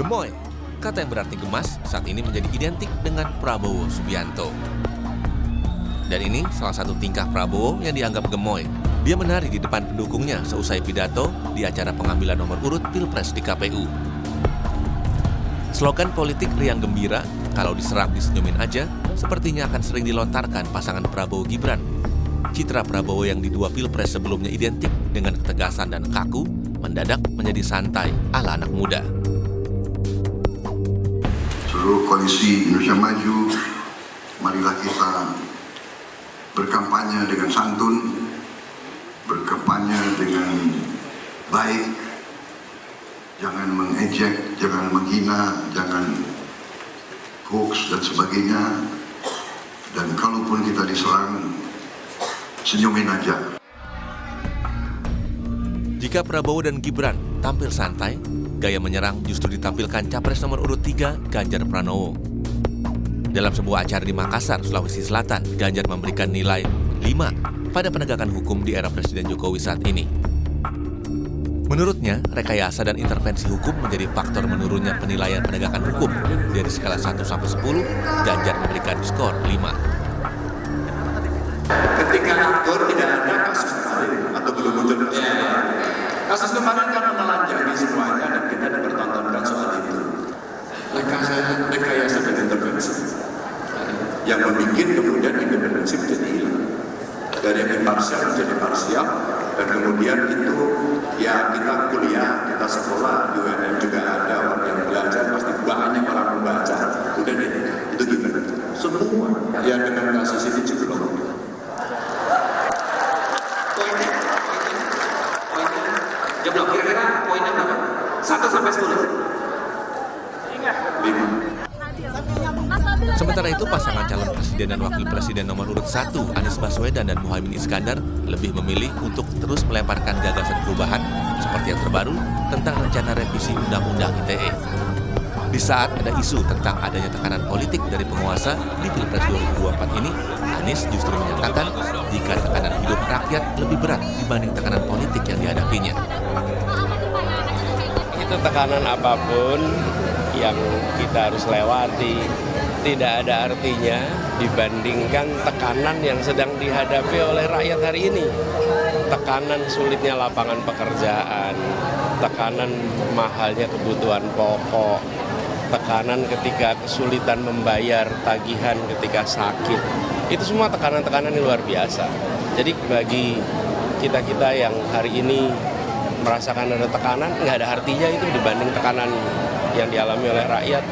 Gemoy, kata yang berarti gemas, saat ini menjadi identik dengan Prabowo Subianto. Dan ini salah satu tingkah Prabowo yang dianggap gemoy. Dia menari di depan pendukungnya seusai pidato di acara pengambilan nomor urut Pilpres di KPU. Slogan politik riang gembira, kalau diserang disenyumin aja, sepertinya akan sering dilontarkan pasangan Prabowo Gibran. Citra Prabowo yang di dua Pilpres sebelumnya identik dengan ketegasan dan kaku, mendadak menjadi santai ala anak muda. Seluruh koalisi Indonesia Maju, marilah kita berkampanye dengan santun, berkampanye dengan baik, jangan mengejek, jangan menghina, jangan hoax dan sebagainya. Dan kalaupun kita diserang, senyumin aja. Jika Prabowo dan Gibran tampil santai, gaya menyerang justru ditampilkan Capres nomor urut 3 Ganjar Pranowo. Dalam sebuah acara di Makassar, Sulawesi Selatan, Ganjar memberikan nilai 5 pada penegakan hukum di era Presiden Jokowi saat ini. Menurutnya, rekayasa dan intervensi hukum menjadi faktor menurunnya penilaian penegakan hukum. Dari skala 1 sampai 10, Ganjar memberikan skor 5. Ketika aktor tidak ada kasus kemarin atau belum muncul kasus kemarin karena melanjangi semuanya dan kita dipertontonkan soal itu. Rekayasa dan intervensi yang membuat kemudian independensi menjadi hilang, dari yang imparsial menjadi parsial, dan kemudian itu ya kita kuliah, kita sekolah di UNM juga ada orang yang belajar, pasti banyak orang membaca, udah deh, itu gimana? Semua yang dengan kasus ini jeblok. Jeblok, kira-kira poinnya berapa? 1 sampai 10? 5. Sementara itu, pasangan calon presiden dan wakil presiden nomor urut 1, Anies Baswedan dan Muhaimin Iskandar, lebih memilih untuk terus melemparkan gagasan perubahan seperti yang terbaru tentang rencana revisi Undang-Undang ITE. Di saat ada isu tentang adanya tekanan politik dari penguasa di Pilpres 2024 ini, Anies justru menyatakan jika tekanan hidup rakyat lebih berat dibanding tekanan politik yang dihadapinya. Itu tekanan apapun yang kita harus lewati tidak ada artinya dibandingkan tekanan yang sedang dihadapi oleh rakyat hari ini. Tekanan sulitnya lapangan pekerjaan, tekanan mahalnya kebutuhan pokok, tekanan ketika kesulitan membayar tagihan ketika sakit. Itu semua tekanan-tekanan yang luar biasa. Jadi bagi kita-kita yang hari ini merasakan ada tekanan, nggak ada artinya itu dibanding tekanan yang dialami oleh rakyat.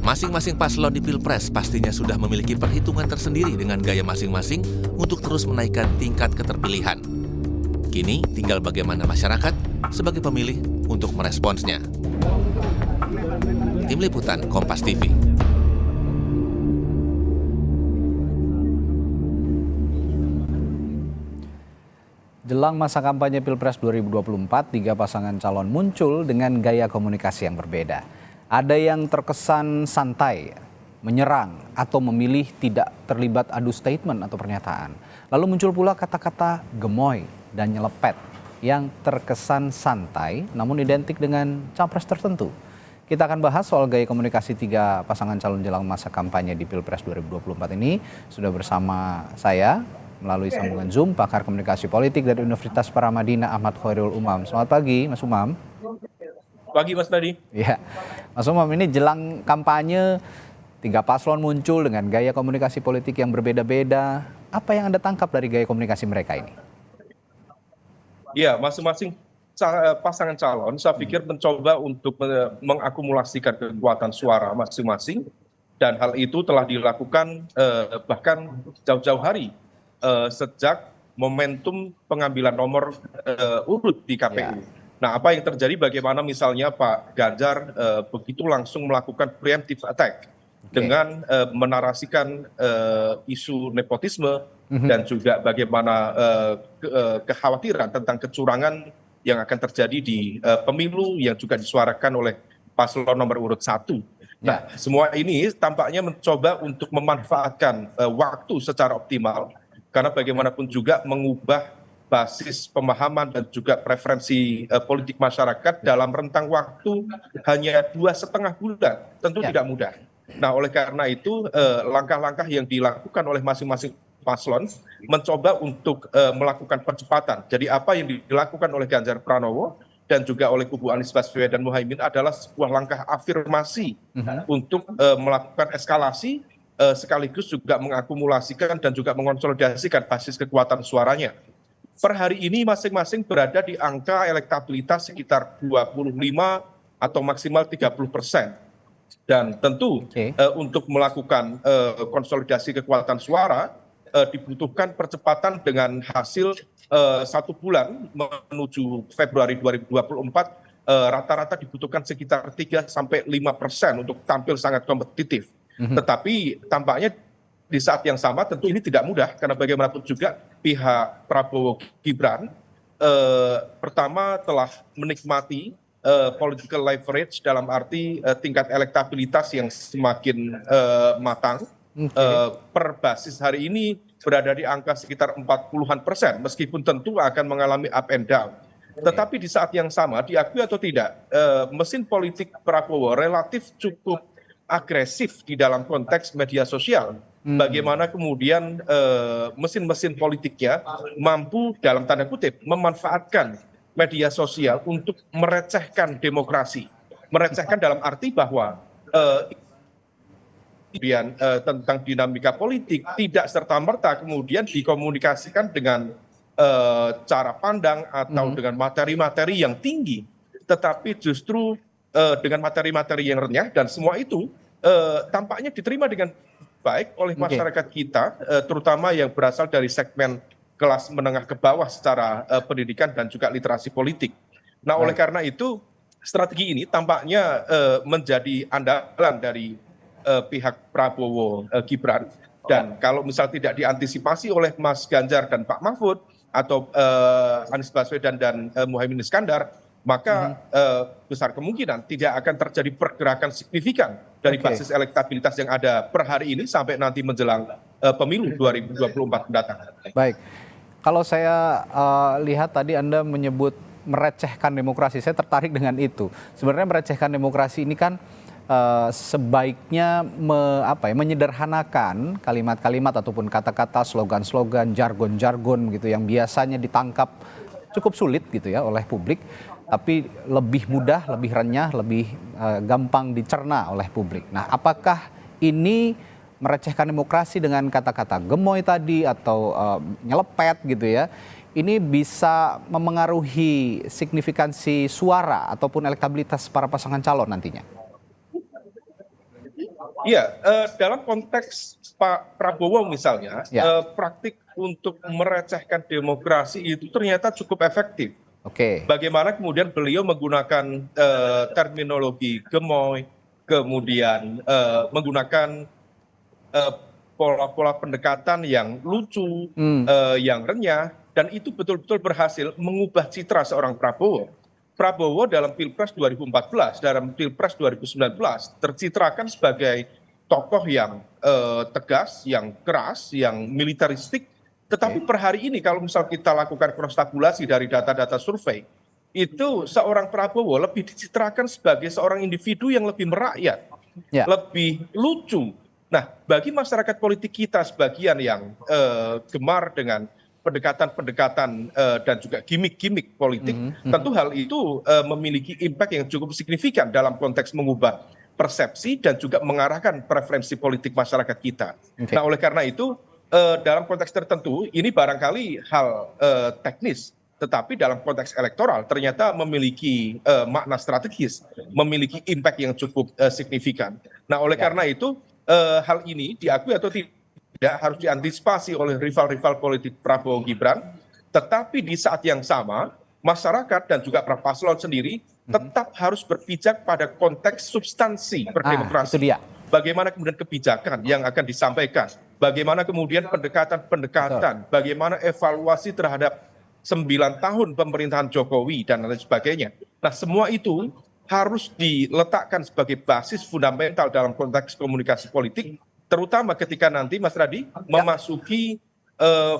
Masing-masing paslon di Pilpres pastinya sudah memiliki perhitungan tersendiri dengan gaya masing-masing untuk terus menaikkan tingkat keterpilihan. Kini tinggal bagaimana masyarakat sebagai pemilih untuk meresponsnya. Tim Liputan Kompas TV. Jelang masa kampanye Pilpres 2024, 3 pasangan calon muncul dengan gaya komunikasi yang berbeda. Ada yang terkesan santai, menyerang, atau memilih tidak terlibat adu statement atau pernyataan. Lalu muncul pula kata-kata gemoy dan nyelepet yang terkesan santai namun identik dengan capres tertentu. Kita akan bahas soal gaya komunikasi 3 pasangan calon jelang masa kampanye di Pilpres 2024 ini. Sudah bersama saya melalui sambungan Zoom, pakar komunikasi politik dari Universitas Paramadina Ahmad Khairul Umam. Selamat pagi, Mas Umam. Pagi, Mas Tadi. Ya, Mas Umam, ini jelang kampanye 3 paslon muncul dengan gaya komunikasi politik yang berbeda-beda. Apa yang Anda tangkap dari gaya komunikasi mereka ini? Ya, masing-masing pasangan calon saya pikir mencoba untuk mengakumulasikan kekuatan suara masing-masing, dan hal itu telah dilakukan bahkan jauh-jauh hari sejak momentum pengambilan nomor urut di KPU. Ya. Nah, apa yang terjadi, bagaimana misalnya Pak Ganjar begitu langsung melakukan preemptive attack dengan menarasikan isu nepotisme dan juga bagaimana kekhawatiran tentang kecurangan yang akan terjadi di pemilu yang juga disuarakan oleh paslon nomor urut 1. Nah, semua ini tampaknya mencoba untuk memanfaatkan waktu secara optimal, karena bagaimanapun juga mengubah basis pemahaman dan juga preferensi politik masyarakat dalam rentang waktu hanya 2,5 bulan, tentu tidak mudah. Nah, oleh karena itu langkah-langkah yang dilakukan oleh masing-masing paslon mencoba untuk melakukan percepatan. Jadi apa yang dilakukan oleh Ganjar Pranowo dan juga oleh kubu Anies Baswedan dan Muhaimin adalah sebuah langkah afirmasi untuk melakukan eskalasi sekaligus juga mengakumulasikan dan juga mengonsolidasikan basis kekuatan suaranya. Per hari ini masing-masing berada di angka elektabilitas sekitar 25 atau maksimal 30%. Dan tentu untuk melakukan konsolidasi kekuatan suara dibutuhkan percepatan dengan hasil 1 bulan menuju Februari 2024 rata-rata dibutuhkan sekitar 3-5% untuk tampil sangat kompetitif. Tetapi tampaknya di saat yang sama tentu ini tidak mudah karena bagaimanapun juga pihak Prabowo Gibran pertama telah menikmati political leverage dalam arti tingkat elektabilitas yang semakin matang. Per basis hari ini berada di angka sekitar 40-an% meskipun tentu akan mengalami up and down. Tetapi di saat yang sama diakui atau tidak mesin politik Prabowo relatif cukup agresif di dalam konteks media sosial. Bagaimana kemudian mesin-mesin politiknya mampu dalam tanda kutip memanfaatkan media sosial untuk merecehkan demokrasi. Merecehkan dalam arti bahwa kemudian tentang dinamika politik tidak serta-merta kemudian dikomunikasikan dengan cara pandang atau dengan materi-materi yang tinggi, tetapi justru dengan materi-materi yang renyah, dan semua itu tampaknya diterima dengan baik oleh masyarakat kita, terutama yang berasal dari segmen kelas menengah ke bawah secara pendidikan dan juga literasi politik. Nah, oleh karena itu strategi ini tampaknya menjadi andalan dari pihak Prabowo Gibran, dan kalau misal tidak diantisipasi oleh Mas Ganjar dan Pak Mahfud atau Anies Baswedan dan Muhaimin Iskandar, maka besar kemungkinan tidak akan terjadi pergerakan signifikan dari basis elektabilitas yang ada per hari ini sampai nanti menjelang pemilu 2024 mendatang. Baik, kalau saya lihat tadi Anda menyebut merecehkan demokrasi, saya tertarik dengan itu. Sebenarnya merecehkan demokrasi ini kan sebaiknya menyederhanakan kalimat-kalimat ataupun kata-kata, slogan-slogan, jargon-jargon gitu yang biasanya ditangkap cukup sulit gitu ya oleh publik, tapi lebih mudah, lebih renyah, lebih gampang dicerna oleh publik. Nah, apakah ini merecehkan demokrasi dengan kata-kata gemoy tadi atau nyelepet gitu ya, ini bisa memengaruhi signifikansi suara ataupun elektabilitas para pasangan calon nantinya? Iya, dalam konteks Pak Prabowo misalnya, praktik untuk merecehkan demokrasi itu ternyata cukup efektif. Bagaimana kemudian beliau menggunakan terminologi gemoy, kemudian menggunakan pola-pola pendekatan yang lucu, yang renyah, dan itu betul-betul berhasil mengubah citra seorang Prabowo. Prabowo dalam Pilpres 2014, dalam Pilpres 2019 tercitrakan sebagai tokoh yang tegas, yang keras, yang militeristik. Tetapi per hari ini kalau misal kita lakukan cross-tabulasi dari data-data survei, itu seorang Prabowo lebih dicitrakan sebagai seorang individu yang lebih merakyat, lebih lucu. Nah, bagi masyarakat politik kita sebagian yang gemar dengan pendekatan-pendekatan dan juga gimmick-gimmick politik, tentu hal itu memiliki impact yang cukup signifikan dalam konteks mengubah persepsi dan juga mengarahkan preferensi politik masyarakat kita. Nah, oleh karena itu dalam konteks tertentu ini barangkali hal teknis, tetapi dalam konteks elektoral ternyata memiliki makna strategis, memiliki impact yang cukup signifikan. Nah, oleh karena itu hal ini diakui atau tidak harus diantisipasi oleh rival-rival politik Prabowo Gibran, tetapi di saat yang sama masyarakat dan juga para paslon sendiri tetap harus berpijak pada konteks substansi berdemokrasi. Bagaimana kemudian kebijakan yang akan disampaikan, bagaimana kemudian pendekatan-pendekatan, bagaimana evaluasi terhadap 9 tahun pemerintahan Jokowi dan lain sebagainya. Nah, semua itu harus diletakkan sebagai basis fundamental dalam konteks komunikasi politik, terutama ketika nanti Mas Radi memasuki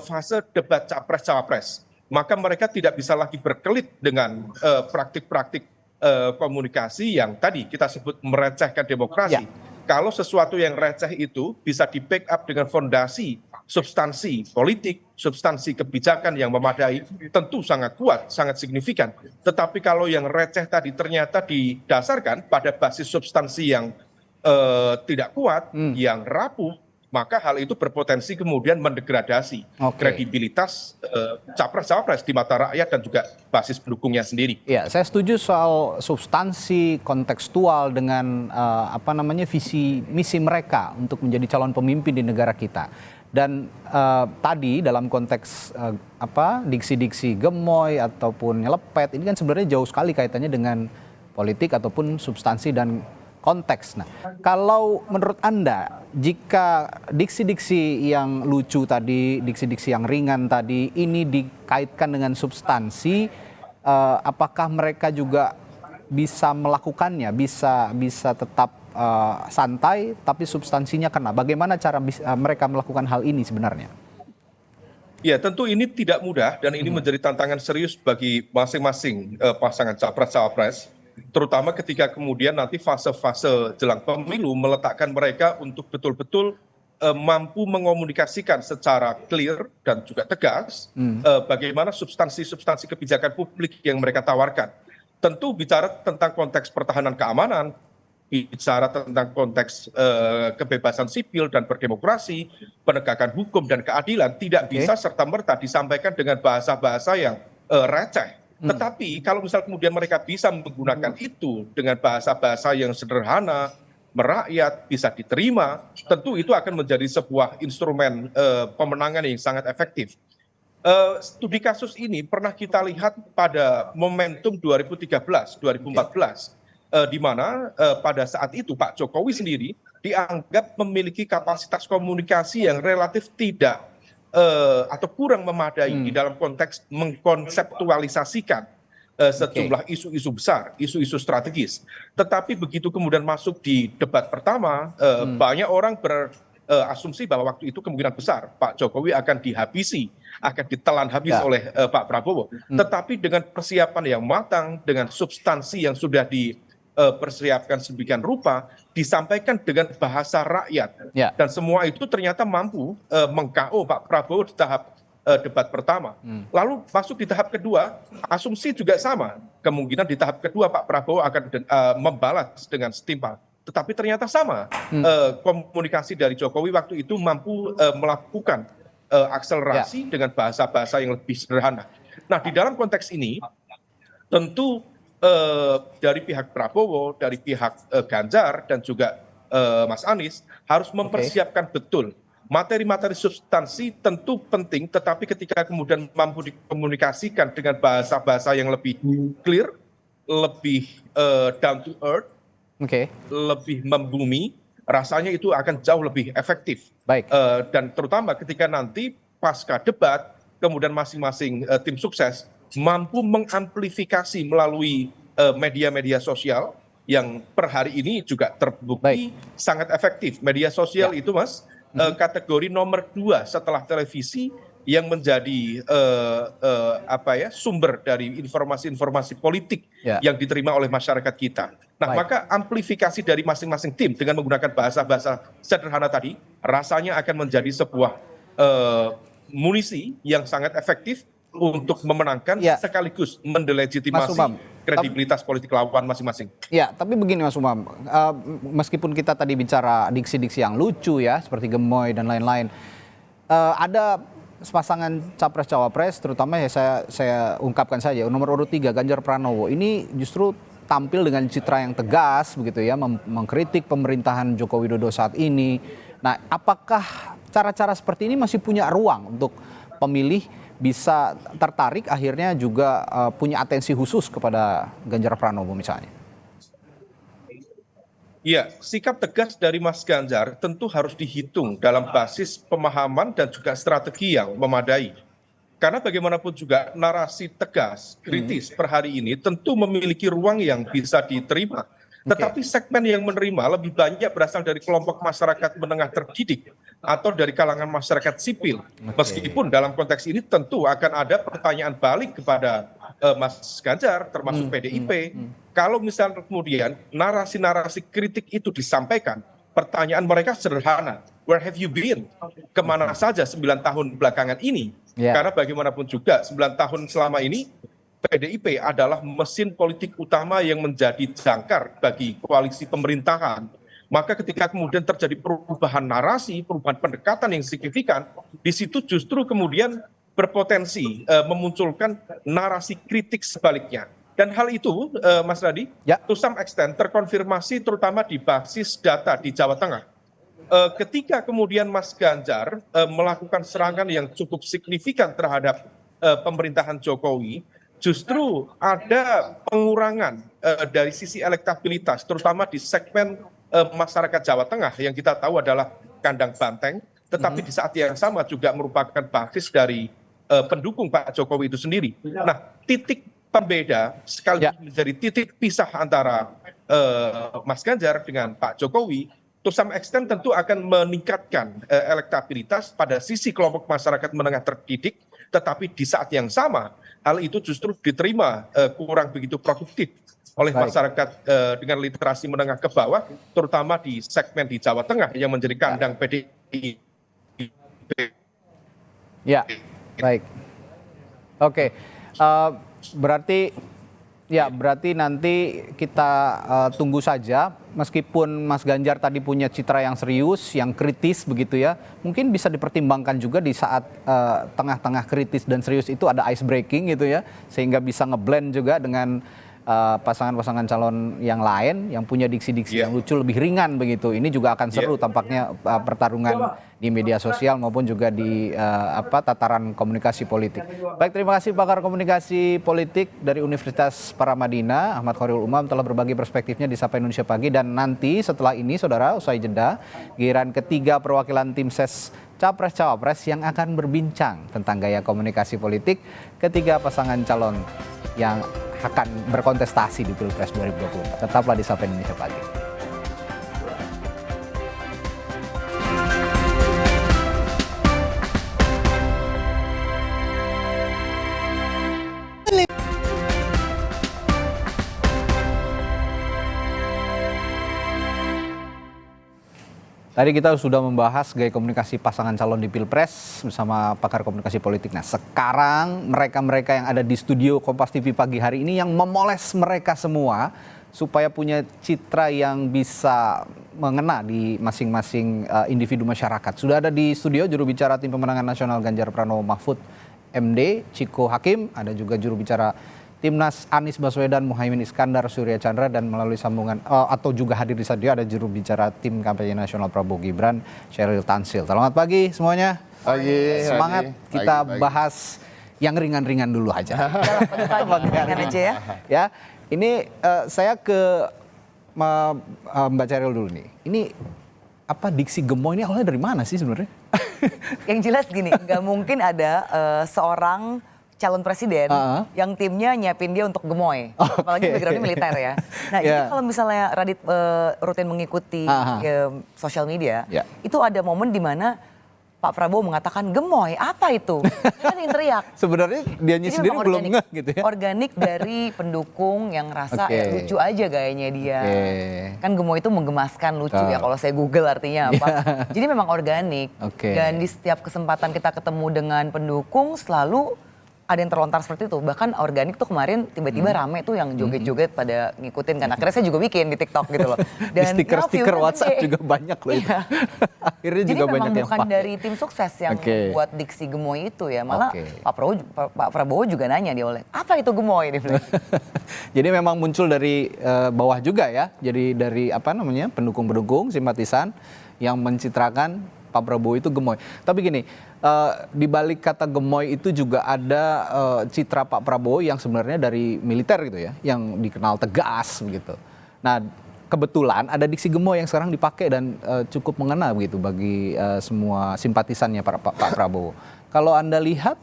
fase debat capres-cawapres. maka mereka tidak bisa lagi berkelit dengan praktik-praktik komunikasi yang tadi kita sebut merecehkan demokrasi. Kalau sesuatu yang receh itu bisa di-backup dengan fondasi substansi politik, substansi kebijakan yang memadai, tentu sangat kuat, sangat signifikan. Tetapi kalau yang receh tadi ternyata didasarkan pada basis substansi yang tidak kuat, yang rapuh, maka hal itu berpotensi kemudian mendegradasi kredibilitas capres-cawapres di mata rakyat dan juga basis pendukungnya sendiri. Ya, saya setuju soal substansi kontekstual dengan visi misi mereka untuk menjadi calon pemimpin di negara kita. Dan tadi dalam konteks diksi-diksi gemoy ataupun nyelepet, ini kan sebenarnya jauh sekali kaitannya dengan politik ataupun substansi dan konteks. Nah, kalau menurut Anda, jika diksi-diksi yang lucu tadi, diksi-diksi yang ringan tadi, ini dikaitkan dengan substansi, apakah mereka juga bisa melakukannya, bisa tetap santai, tapi substansinya kena? Bagaimana cara mereka melakukan hal ini sebenarnya? Ya, tentu ini tidak mudah dan ini menjadi tantangan serius bagi masing-masing pasangan capres-cawapres. Terutama ketika kemudian nanti fase-fase jelang pemilu meletakkan mereka untuk betul-betul mampu mengomunikasikan secara clear dan juga tegas bagaimana substansi-substansi kebijakan publik yang mereka tawarkan. Tentu bicara tentang konteks pertahanan keamanan, bicara tentang konteks kebebasan sipil dan berdemokrasi, penegakan hukum dan keadilan tidak bisa serta-merta disampaikan dengan bahasa-bahasa yang receh. Tetapi kalau misal kemudian mereka bisa menggunakan itu dengan bahasa-bahasa yang sederhana, merakyat, bisa diterima, tentu itu akan menjadi sebuah instrumen pemenangan yang sangat efektif. Studi kasus ini pernah kita lihat pada momentum 2013-2014, di mana pada saat itu Pak Jokowi sendiri dianggap memiliki kapasitas komunikasi yang relatif tidak atau kurang memadai di dalam konteks mengkonseptualisasikan sejumlah isu-isu besar, isu-isu strategis. Tetapi begitu kemudian masuk di debat pertama, banyak orang berasumsi bahwa waktu itu kemungkinan besar Pak Jokowi akan dihabisi, akan ditelan habis oleh Pak Prabowo. Tetapi dengan persiapan yang matang, dengan substansi yang sudah dipersiapkan sedemikian rupa, disampaikan dengan bahasa rakyat, dan semua itu ternyata mampu meng-KO Pak Prabowo di tahap debat pertama. Lalu masuk di tahap kedua, asumsi juga sama, kemungkinan di tahap kedua Pak Prabowo akan membalas dengan setimpal. Tetapi ternyata sama, komunikasi dari Jokowi waktu itu mampu melakukan akselerasi dengan bahasa-bahasa yang lebih sederhana. Nah, di dalam konteks ini tentu dari pihak Prabowo, dari pihak Ganjar dan juga Mas Anies harus mempersiapkan betul materi-materi substansi. Tentu penting, tetapi ketika kemudian mampu dikomunikasikan dengan bahasa-bahasa yang lebih clear, lebih down to earth, lebih membumi, rasanya itu akan jauh lebih efektif. Dan terutama ketika nanti pasca debat, kemudian masing-masing tim sukses mampu mengamplifikasi melalui media-media sosial yang per hari ini juga terbukti sangat efektif. Media sosial itu, Mas, kategori nomor 2 setelah televisi yang menjadi sumber dari informasi-informasi politik yang diterima oleh masyarakat kita. Nah, maka amplifikasi dari masing-masing tim dengan menggunakan bahasa-bahasa sederhana tadi rasanya akan menjadi sebuah munisi yang sangat efektif untuk memenangkan sekaligus mendelegitimasi kredibilitas politik lawan masing-masing. Ya, tapi begini Mas Umam, meskipun kita tadi bicara diksi-diksi yang lucu ya, seperti gemoy dan lain-lain, ada pasangan capres-cawapres, terutama ya saya ungkapkan saja, nomor urut 3 Ganjar Pranowo, ini justru tampil dengan citra yang tegas begitu ya, mengkritik pemerintahan Joko Widodo saat ini. Nah, apakah cara-cara seperti ini masih punya ruang untuk pemilih bisa tertarik akhirnya juga punya atensi khusus kepada Ganjar Pranowo misalnya? Ya, sikap tegas dari Mas Ganjar tentu harus dihitung dalam basis pemahaman dan juga strategi yang memadai. Karena bagaimanapun juga narasi tegas, kritis per hari ini tentu memiliki ruang yang bisa diterima Tetapi segmen yang menerima lebih banyak berasal dari kelompok masyarakat menengah terdidik atau dari kalangan masyarakat sipil. Meskipun dalam konteks ini tentu akan ada pertanyaan balik kepada Mas Ganjar, termasuk PDIP. Kalau misalnya kemudian narasi-narasi kritik itu disampaikan, pertanyaan mereka sederhana. Where have you been? Kemana saja 9 tahun belakangan ini? Karena bagaimanapun juga 9 tahun selama ini PDIP adalah mesin politik utama yang menjadi jangkar bagi koalisi pemerintahan. Maka ketika kemudian terjadi perubahan narasi, perubahan pendekatan yang signifikan, di situ justru kemudian berpotensi memunculkan narasi kritik sebaliknya. Dan hal itu, Mas Radi, to some extent terkonfirmasi terutama di basis data di Jawa Tengah. Ketika kemudian Mas Ganjar melakukan serangan yang cukup signifikan terhadap pemerintahan Jokowi, justru ada pengurangan dari sisi elektabilitas, terutama di segmen masyarakat Jawa Tengah yang kita tahu adalah kandang banteng, tetapi di saat yang sama juga merupakan basis dari pendukung Pak Jokowi itu sendiri. Nah, titik pembeda sekaligus menjadi titik pisah antara Mas Ganjar dengan Pak Jokowi, to some extent tentu akan meningkatkan elektabilitas pada sisi kelompok masyarakat menengah terdidik, tetapi di saat yang sama hal itu justru diterima kurang begitu produktif oleh masyarakat dengan literasi menengah ke bawah, terutama di segmen di Jawa Tengah yang menjadi kandang PDIP. Ya, baik. Oke, berarti nanti kita tunggu saja. Meskipun Mas Ganjar tadi punya citra yang serius, yang kritis begitu ya, mungkin bisa dipertimbangkan juga di saat tengah-tengah kritis dan serius itu ada ice breaking gitu ya, sehingga bisa ngeblend juga dengan pasangan-pasangan calon yang lain yang punya diksi-diksi yang lucu, lebih ringan begitu. Ini juga akan seru tampaknya pertarungan di media sosial maupun juga di tataran komunikasi politik. Baik, terima kasih pakar komunikasi politik dari Universitas Paramadina, Ahmad Khairul Umam, telah berbagi perspektifnya di Sapa Indonesia Pagi. Dan nanti setelah ini, saudara, usai jeda, giliran ketiga perwakilan tim ses Capres-Cawapres yang akan berbincang tentang gaya komunikasi politik ketiga pasangan calon yang akan berkontestasi di Pilpres 2024. Tetaplah di Sapa Indonesia Pagi. Tadi kita sudah membahas gaya komunikasi pasangan calon di Pilpres bersama pakar komunikasi politik. Nah, sekarang mereka-mereka yang ada di studio Kompas TV pagi hari ini yang memoles mereka semua supaya punya citra yang bisa mengena di masing-masing individu masyarakat. Sudah ada di studio juru bicara tim pemenangan nasional Ganjar Pranowo Mahfud MD, Ciko Hakim, ada juga juru bicara Timnas Anies Baswedan, Muhaimin Iskandar, Surya Chandra, dan melalui sambungan atau juga hadir di studio ada juru bicara tim kampanye nasional Prabowo Gibran, Sheryl Tansil. Selamat pagi semuanya. Semangat kita bahas yang ringan-ringan dulu aja. Ringan aja ya. Ya, ini saya ke Mbak Sheryl dulu nih. Ini apa diksi gemoy ini awalnya dari mana sih sebenarnya? Yang jelas gini, nggak mungkin ada seorang calon presiden yang timnya nyiapin dia untuk gemoy, apalagi backgroundnya militer ya. Nah ini kalau misalnya Radit rutin mengikuti sosial media, itu ada momen di mana Pak Prabowo mengatakan gemoy, apa itu? Kan yang teriak. Sebenarnya dianya sendiri belum ngeh gitu ya. Organik dari pendukung yang rasa lucu aja gayanya dia. Kan gemoy itu menggemaskan, lucu ya kalau saya Google artinya apa. Jadi memang organik. Dan di setiap kesempatan kita ketemu dengan pendukung selalu ada yang terlontar seperti itu. Bahkan organik tuh kemarin tiba-tiba rame tuh yang joget-joget pada ngikutin kan. Akhirnya saya juga bikin di TikTok gitu loh. Dan stiker WhatsApp juga banyak loh itu. Akhirnya juga banyak yang bukan dari tim sukses yang buat diksi gemoy itu ya. Malah Pak Prabowo juga nanya dia oleh, apa itu gemoy? Jadi memang muncul dari bawah juga ya. Jadi dari pendukung-pendukung, simpatisan yang mencitrakan Pak Prabowo itu gemoy. Tapi gini, di balik kata gemoy itu juga ada citra Pak Prabowo yang sebenarnya dari militer gitu ya, yang dikenal tegas begitu. Nah, kebetulan ada diksi gemoy yang sekarang dipakai dan cukup mengena begitu bagi semua simpatisannya Pak Prabowo. Kalau Anda lihat,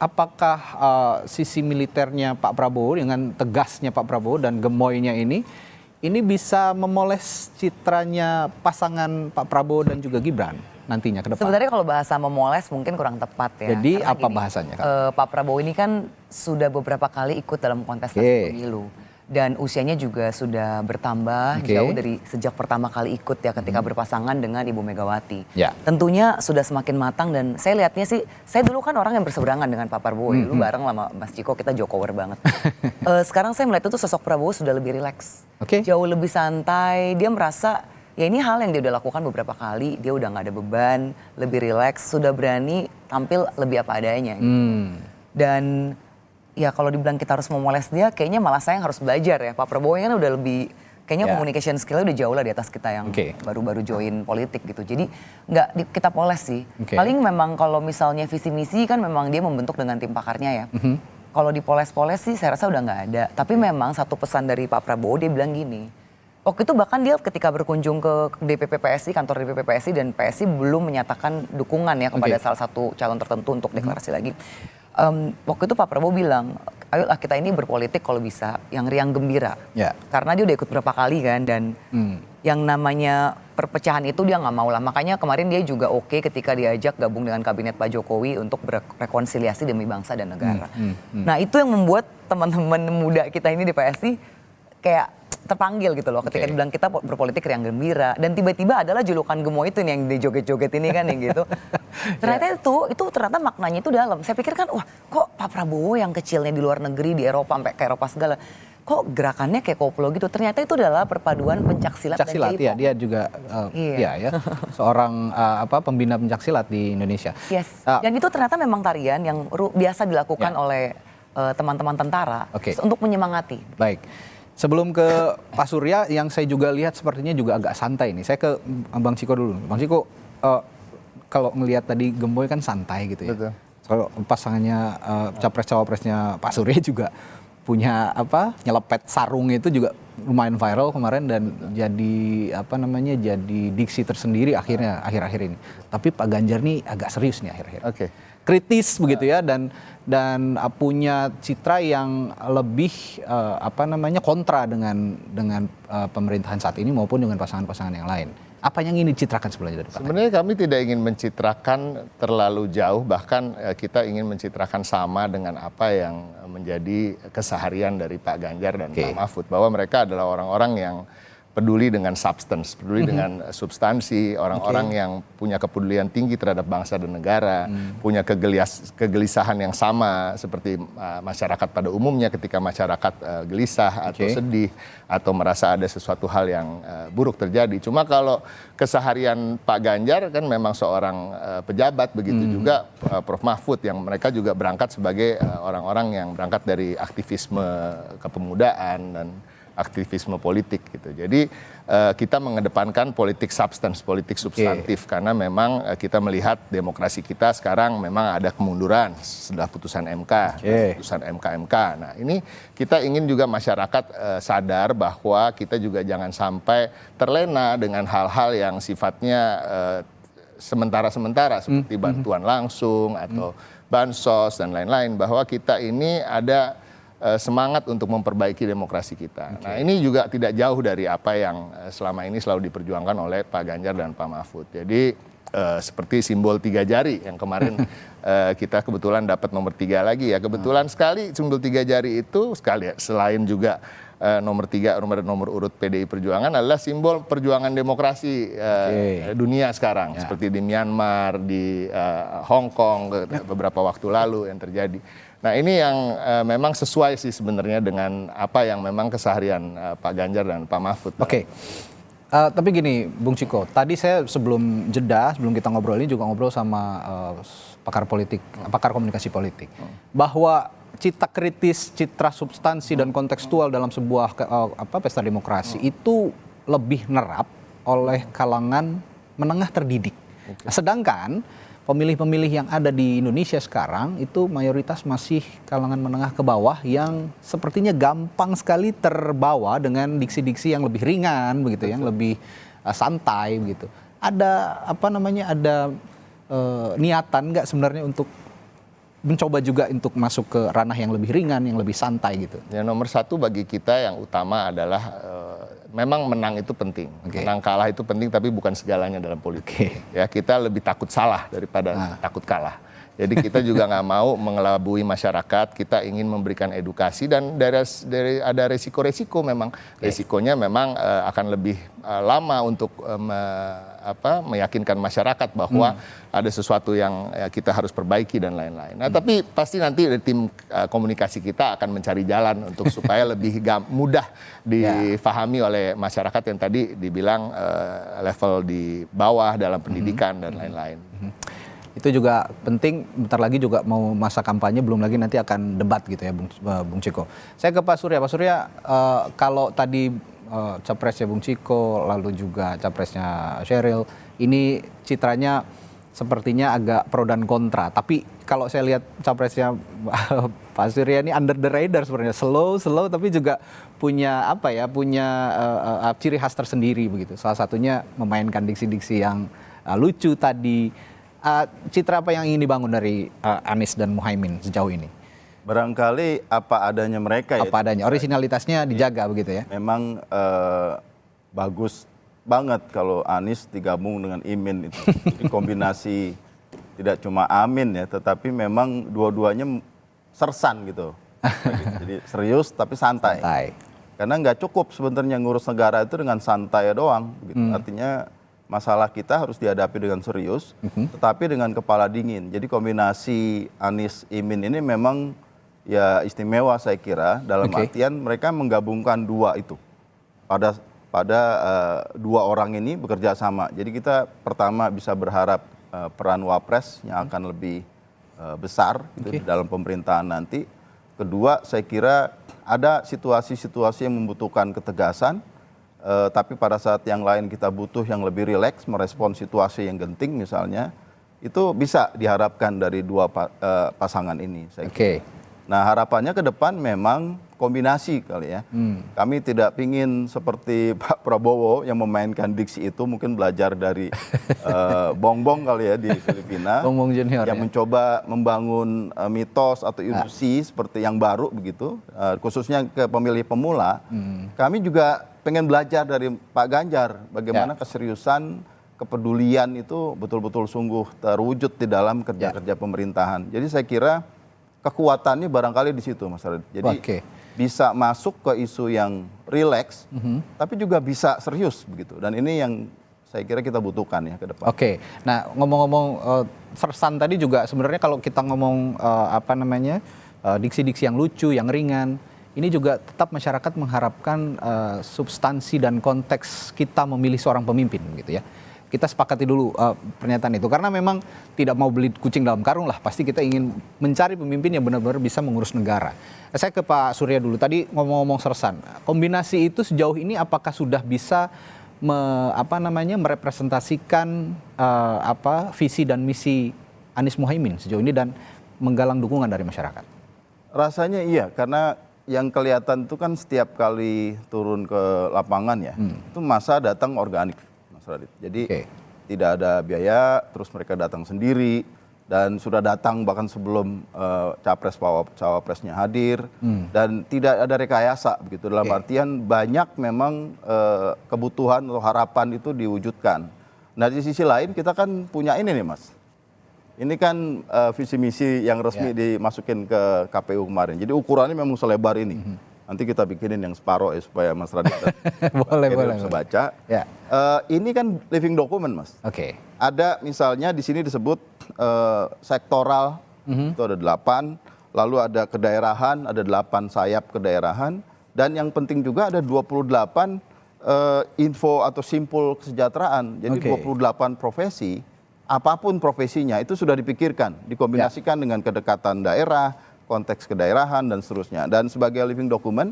apakah sisi militernya Pak Prabowo dengan tegasnya Pak Prabowo dan gemoynya ini ini bisa memoles citranya pasangan Pak Prabowo dan juga Gibran nantinya ke depan? Sebenarnya kalau bahasa memoles mungkin kurang tepat ya. Jadi karena apa gini, bahasanya, Kak? Pak Prabowo ini kan sudah beberapa kali ikut dalam kontestasi pemilu. Dan usianya juga sudah bertambah jauh dari sejak pertama kali ikut ya ketika berpasangan dengan Ibu Megawati. Ya. Tentunya sudah semakin matang dan saya lihatnya sih, saya dulu kan orang yang berseberangan dengan Pak Prabowo. Dulu bareng sama Mas Ciko, kita jokower banget. Sekarang saya melihat itu sosok Prabowo sudah lebih rileks. Jauh lebih santai, dia merasa ya ini hal yang dia udah lakukan beberapa kali, dia udah gak ada beban, lebih rileks, sudah berani tampil lebih apa adanya. Dan ya kalau dibilang kita harus memoles dia, kayaknya malah saya yang harus belajar ya. Pak Prabowo kan udah lebih, kayaknya communication skill-nya udah jauh lah di atas kita yang baru-baru join politik gitu. Jadi nggak kita poles sih. Paling memang kalau misalnya visi misi kan memang dia membentuk dengan tim pakarnya ya. Kalau dipoles-poles sih saya rasa udah nggak ada. Tapi memang satu pesan dari Pak Prabowo, dia bilang gini. Waktu itu bahkan dia ketika berkunjung ke DPP PSI, kantor DPP PSI, dan PSI belum menyatakan dukungan ya kepada salah satu calon tertentu untuk deklarasi lagi. Waktu itu Pak Prabowo bilang, ayolah kita ini berpolitik kalau bisa yang riang gembira. Karena dia udah ikut berapa kali kan, dan yang namanya perpecahan itu dia nggak mau lah. Makanya kemarin dia juga oke ketika diajak gabung dengan kabinet Pak Jokowi untuk berrekonsiliasi demi bangsa dan negara. Nah itu yang membuat teman-teman muda kita ini di PSI kayak terpanggil gitu loh ketika dibilang kita berpolitik riang gembira, dan tiba-tiba adalah julukan gemoy itu nih yang dijoget-joget ini kan yang gitu. Ternyata itu ternyata maknanya itu dalam. Saya pikir kan wah kok Pak Prabowo yang kecilnya di luar negeri, di Eropa sampai ke Eropa segala, kok gerakannya kayak koplo gitu. Ternyata itu adalah perpaduan pencaksilat dan K-pop. Ya, dia juga seorang pembina pencaksilat di Indonesia. Dan itu ternyata memang tarian yang biasa dilakukan oleh teman-teman tentara untuk menyemangati. Baik. Sebelum ke Pak Surya, yang saya juga lihat sepertinya juga agak santai nih. Saya ke Bang Ciko dulu. Bang Ciko, kalau ngelihat tadi Gemoy kan santai gitu ya. Kalau pasangannya capres-cawapresnya Pak Surya juga punya nyelepet sarung itu juga lumayan viral kemarin dan jadi jadi diksi tersendiri akhir-akhir ini. Tapi Pak Ganjar nih agak serius nih akhir-akhir. Kritis begitu ya, dan punya citra yang lebih kontra dengan pemerintahan saat ini maupun dengan pasangan-pasangan yang lain. Apa yang ingin dicitrakan sebenarnya dari Pak? Sebenarnya kami tidak ingin mencitrakan terlalu jauh, bahkan kita ingin mencitrakan sama dengan apa yang menjadi keseharian dari Pak Ganjar dan Pak Mahfud, bahwa mereka adalah orang-orang yang peduli dengan substance, peduli dengan substansi, orang-orang yang punya kepedulian tinggi terhadap bangsa dan negara, punya kegelisahan yang sama seperti masyarakat pada umumnya ketika masyarakat gelisah atau sedih atau merasa ada sesuatu hal yang buruk terjadi. Cuma kalau keseharian Pak Ganjar kan memang seorang pejabat, begitu juga Prof Mahfud yang mereka juga berangkat sebagai orang-orang yang berangkat dari aktivisme kepemudaan dan aktivisme politik gitu. Jadi kita mengedepankan politik substance, politik substantif karena memang kita melihat demokrasi kita sekarang memang ada kemunduran setelah putusan MK, putusan MK. Nah, ini kita ingin juga masyarakat sadar bahwa kita juga jangan sampai terlena dengan hal-hal yang sifatnya sementara-sementara seperti bantuan langsung atau bansos dan lain-lain, bahwa kita ini ada semangat untuk memperbaiki demokrasi kita. Nah ini juga tidak jauh dari apa yang selama ini selalu diperjuangkan oleh Pak Ganjar dan Pak Mahfud. Jadi seperti simbol 3 jari yang kemarin kita kebetulan dapat nomor 3 lagi ya. Kebetulan sekali simbol 3 jari itu selain juga nomor 3 nomor urut PDI Perjuangan adalah simbol perjuangan demokrasi dunia sekarang. Seperti di Myanmar, di Hong Kong beberapa waktu lalu yang terjadi. Nah ini yang memang sesuai sih sebenarnya dengan apa yang memang keseharian Pak Ganjar dan Pak Mahfud. Tapi gini Bung Ciko, tadi saya sebelum jeda, sebelum kita ngobrol ini juga ngobrol sama pakar komunikasi politik. Bahwa citra kritis, citra substansi dan kontekstual dalam sebuah pesta demokrasi itu lebih nerap oleh kalangan menengah terdidik. Sedangkan pemilih-pemilih yang ada di Indonesia sekarang itu mayoritas masih kalangan menengah ke bawah yang sepertinya gampang sekali terbawa dengan diksi-diksi yang lebih ringan begitu, yang lebih santai begitu. Ada niatan nggak sebenarnya untuk mencoba juga untuk masuk ke ranah yang lebih ringan, yang lebih santai gitu? Ya nomor satu bagi kita yang utama adalah memang menang itu penting, menang kalah itu penting, tapi bukan segalanya dalam politik. Ya, kita lebih takut salah daripada takut kalah. Jadi kita juga nggak mau mengelabui masyarakat, kita ingin memberikan edukasi dan dari ada resiko-resiko memang. Resikonya memang akan lebih lama untuk meyakinkan masyarakat bahwa ada sesuatu yang kita harus perbaiki dan lain-lain. Nah, tapi pasti nanti tim komunikasi kita akan mencari jalan untuk supaya lebih mudah difahami oleh masyarakat yang tadi dibilang level di bawah dalam pendidikan dan lain-lain. Itu juga penting, bentar lagi juga mau masa kampanye, belum lagi nanti akan debat gitu ya Bung Ciko. Saya ke Pak Surya. Pak Surya, kalau tadi capresnya Bung Ciko, lalu juga capresnya Sheryl, ini citranya sepertinya agak pro dan kontra. Tapi kalau saya lihat capresnya Pak Surya ini under the radar sebenarnya, slow tapi juga punya ciri khas tersendiri begitu. Salah satunya memainkan diksi-diksi yang lucu tadi. Citra apa yang ingin dibangun dari Anies dan Muhaimin sejauh ini? Barangkali apa adanya mereka ya. Apa adanya, originalitasnya dijaga begitu ya? Memang bagus banget kalau Anies digabung dengan Imin itu. Jadi kombinasi tidak cuma Amin ya, tetapi memang dua-duanya sersan gitu. Jadi serius tapi santai. Karena nggak cukup sebenarnya ngurus negara itu dengan santai doang. Gitu. Artinya masalah kita harus dihadapi dengan serius, tetapi dengan kepala dingin. Jadi kombinasi Anies Imin ini memang ya istimewa saya kira, dalam artian mereka menggabungkan dua itu. Pada dua orang ini bekerja sama. Jadi kita pertama bisa berharap peran Wapres yang akan lebih besar gitu, dalam pemerintahan nanti. Kedua, saya kira ada situasi-situasi yang membutuhkan ketegasan. Tapi pada saat yang lain kita butuh yang lebih rileks merespon situasi yang genting misalnya, itu bisa diharapkan dari dua pasangan ini. Nah, harapannya ke depan memang kombinasi kali ya. Kami tidak ingin seperti Pak Prabowo yang memainkan diksi itu, mungkin belajar dari Bongbong kali ya di Filipina. Bongbong Junior yang mencoba membangun mitos atau ilusi seperti yang baru begitu, khususnya ke pemilih pemula. Kami juga pengen belajar dari Pak Ganjar bagaimana keseriusan, kepedulian itu betul-betul sungguh terwujud di dalam kerja-kerja pemerintahan. Jadi saya kira kekuatannya barangkali di situ, Mas Radit. Jadi bisa masuk ke isu yang rileks, tapi juga bisa serius begitu. Dan ini yang saya kira kita butuhkan ya ke depan. Nah ngomong-ngomong sersan tadi juga sebenarnya kalau kita ngomong diksi-diksi yang lucu, yang ringan, ini juga tetap masyarakat mengharapkan substansi dan konteks kita memilih seorang pemimpin gitu ya. Kita sepakati dulu pernyataan itu, karena memang tidak mau beli kucing dalam karung lah, pasti kita ingin mencari pemimpin yang benar-benar bisa mengurus negara. Saya ke Pak Surya dulu, tadi ngomong-ngomong sersan, kombinasi itu sejauh ini apakah sudah bisa merepresentasikan visi dan misi Anies Muhaimin sejauh ini dan menggalang dukungan dari masyarakat? Rasanya iya, karena yang kelihatan itu kan setiap kali turun ke lapangan ya, itu masa datang organik, Mas Radit. Jadi tidak ada biaya, terus mereka datang sendiri, dan sudah datang bahkan sebelum cawapresnya hadir, dan tidak ada rekayasa begitu. Dalam artian banyak memang kebutuhan atau harapan itu diwujudkan. Nah di sisi lain kita kan punya ini nih Mas. Ini kan visi misi yang resmi dimasukin ke KPU kemarin. Jadi ukurannya memang selebar ini. Nanti kita bikinin yang separoh ya supaya Mas Radit boleh bisa baca. Ini kan living document Mas. Ada misalnya di sini disebut sektoral, itu ada 8. Lalu ada kedaerahan, ada 8 sayap kedaerahan. Dan yang penting juga ada 28 info atau simpul kesejahteraan. Jadi 28 profesi. Apapun profesinya itu sudah dipikirkan, dikombinasikan dengan kedekatan daerah, konteks kedaerahan dan seterusnya. Dan sebagai living document,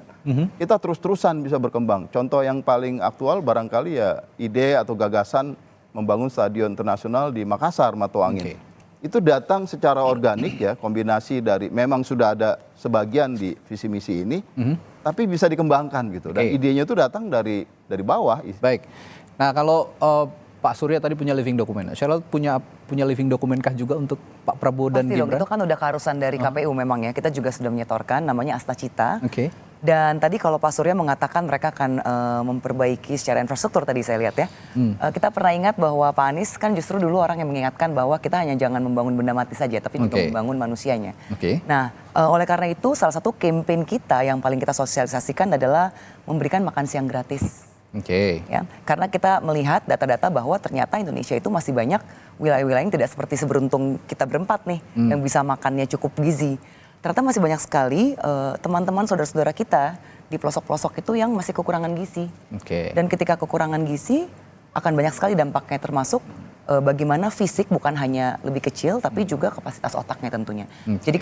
kita terus-terusan bisa berkembang. Contoh yang paling aktual barangkali ya ide atau gagasan membangun stadion internasional di Makassar, Matoangin. Itu datang secara organik ya, kombinasi dari memang sudah ada sebagian di visi misi ini, tapi bisa dikembangkan gitu. Dan idenya itu datang dari bawah. Baik. Nah kalau Pak Surya tadi punya living document. Sheryl punya living document-kah juga untuk Pak Prabowo dan Gibran? Itu kan udah keharusan dari KPU memang ya. Kita juga sudah menyetorkan, namanya Asta Cita. Dan tadi kalau Pak Surya mengatakan mereka akan memperbaiki secara infrastruktur tadi saya lihat ya. Kita pernah ingat bahwa Pak Anies kan justru dulu orang yang mengingatkan bahwa kita hanya jangan membangun benda mati saja, tapi juga membangun manusianya. Nah, oleh karena itu salah satu campaign kita yang paling kita sosialisasikan adalah memberikan makan siang gratis. Ya, karena kita melihat data-data bahwa ternyata Indonesia itu masih banyak wilayah-wilayah yang tidak seperti seberuntung kita berempat nih, yang bisa makannya cukup gizi. Ternyata masih banyak sekali teman-teman saudara-saudara kita di pelosok-pelosok itu yang masih kekurangan gizi. Dan ketika kekurangan gizi akan banyak sekali dampaknya, termasuk bagaimana fisik bukan hanya lebih kecil tapi juga kapasitas otaknya tentunya. Jadi